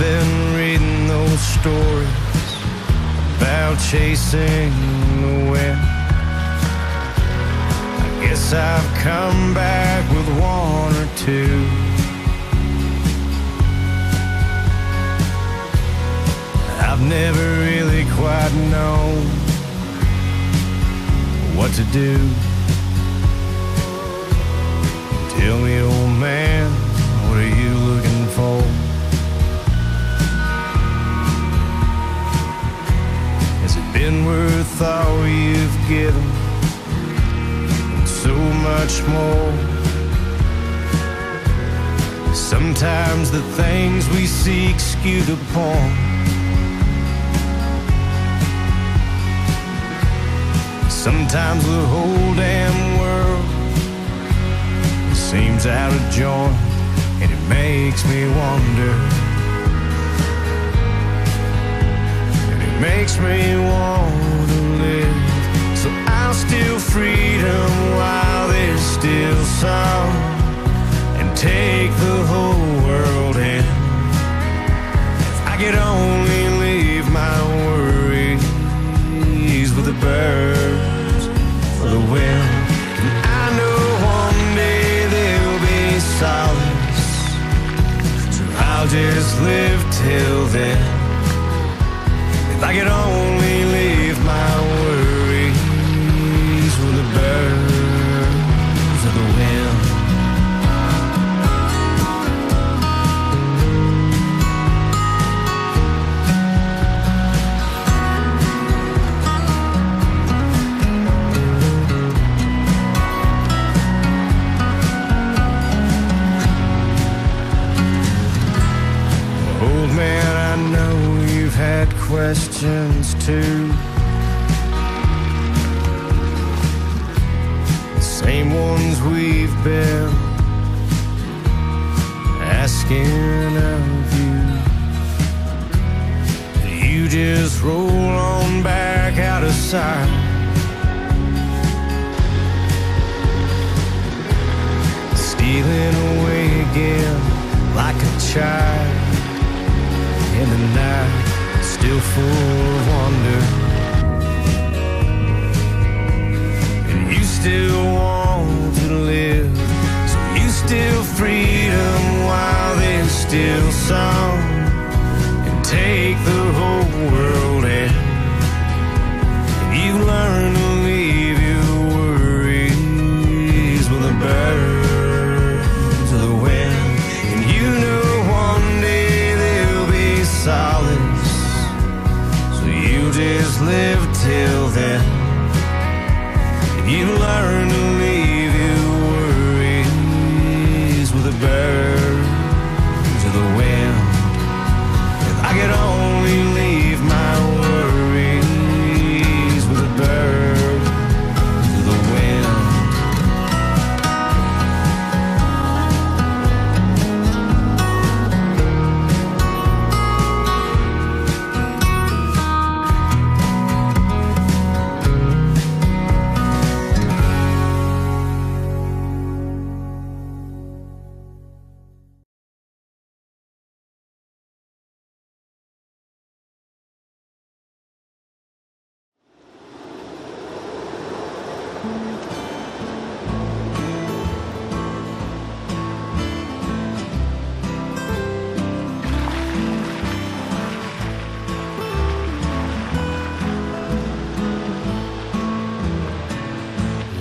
been reading those stories about chasing the wind. I guess I've come back with one or two. I've never really quite known what to do. Tell me, old man, what are you looking for? Has it been worth all you've given? And so much more. Sometimes the things we seek skewed upon. Sometimes the whole damn world seems out of joint, and it makes me wonder. And it makes me want to live. So I'll steal freedom while there's still some, and take the whole world in. If I could only leave my worries with the birds for the wind. And I know one day there'll be solace, so I'll just live till then. If I could only leave my worries with the birds of the wind. Man, I know you've had questions too. The same ones we've been asking of you. You just roll on back out of sight. Stealing away again like a child in the night, still full of wonder. And you still want to live, so you steal freedom while there's still some, and take the whole world in. And you learn to leave your worries with the birds of the wind. And you know one day solace, so you just live till then. And you learn to leave your worries with the birds of the wind. If I could only leave my worries with the birds of the wind.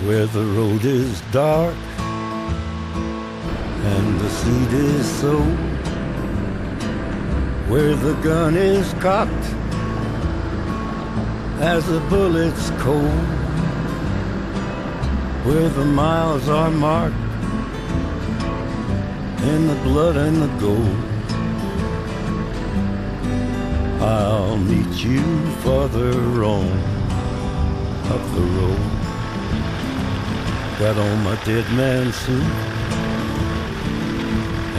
Where the road is dark and the seed is sown, where the gun is cocked as the bullet's cold, where the miles are marked in the blood and the gold. I'll meet you farther on up the road. Got on my dead man suit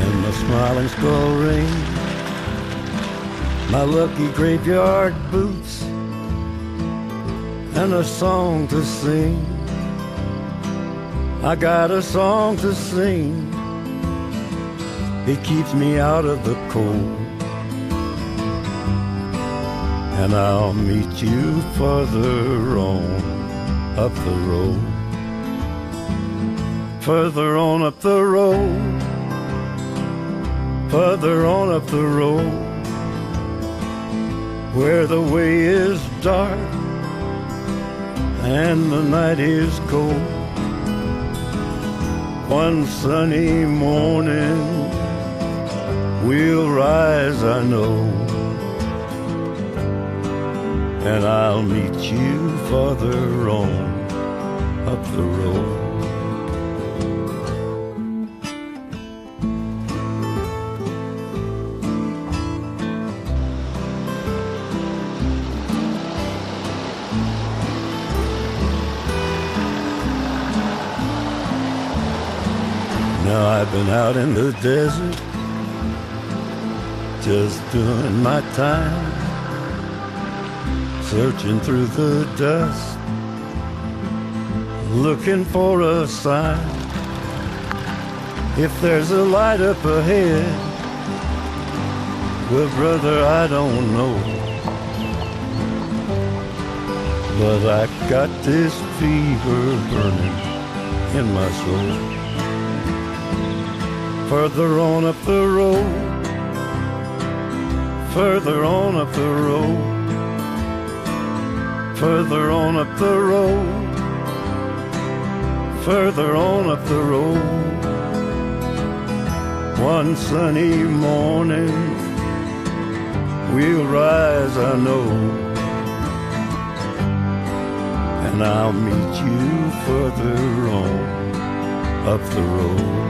and my smiling skull ring, my lucky graveyard boots, and a song to sing. I got a song to sing. It keeps me out of the cold. and I'll meet you further on up the road. Further on up the road, further on up the road, where the way is dark and the night is cold. One sunny morning we'll rise, I know, and I'll meet you further on up the road. Now I've been out in the desert, just doing my time, searching through the dust, looking for a sign. If there's a light up ahead, well, brother, I don't know, but I got this fever burning in my soul. Further on up the road, further on up the road, further on up the road, further on up the road. One sunny morning we'll rise, I know, and I'll meet you further on up the road.